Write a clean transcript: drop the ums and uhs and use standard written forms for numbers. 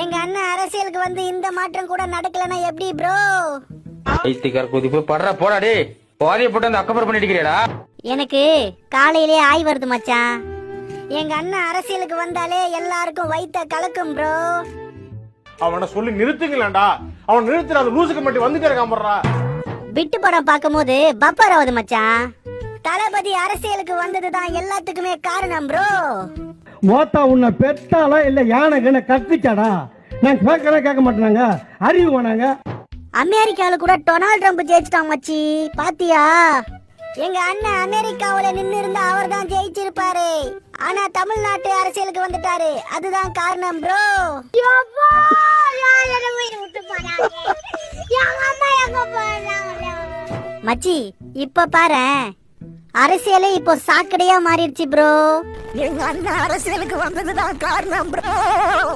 எங்க அண்ணன் அரசியலுக்கு வந்து இந்த மாற்றம் கூட நடக்கலனா எப்படி ப்ரோ? ஐஸ்திகார் குதிப்பு படுற போடா டேய். பாதிய போட்டு அந்த அக்கபர் பண்ணிட்டிருக்கேடா. எனக்கு காலையிலே ஆய் வருது மச்சான். எங்க அண்ணன் அரசியலுக்கு வந்தாலே எல்லாருக்கும் வயித்த கலக்கும் ப்ரோ. அவனை சொல்லி நிறுத்துங்களேன்டா. அவன் நிறுத்துற அந்த லூசுக்கு மட்டும் வந்துட்டே இருக்கான் போடுறா. பிட்டு படம் பாக்கும்போது பப்பர் ஆகுது மச்சான். தளபதி அரசியலுக்கு வந்ததுதான் எல்லாத்துக்குமே காரணம் ப்ரோ. மோத்தா உன்னை பெத்தாலா இல்ல யானை கத்துச்சாடா? நான் கேட்க மாட்டேனாங்க, அறிவு வேணாங்க. அமெரிக்கால கூட டொனால்ட் ட்ரம்ப் ஜெயிச்சிட்டான் மச்சி, பாத்தியா? எங்க அண்ணன் அமெரிக்காவுல நின்னு இருந்தா அவர் தான் ஜெயிச்சிருப்பாரு. ஆனா தமிழ்நாட்டு அரசியலுக்கு வந்துட்டாரு, அதுதான் காரணம் ப்ரோ. மச்சி இப்ப பாரு, அரசியலே இப்போ சாக்கடையா மாறிடுச்சு ப்ரோ. எங்க அண்ணன் அரசியலுக்கு வந்ததுதான் காரணம் ப்ரோ.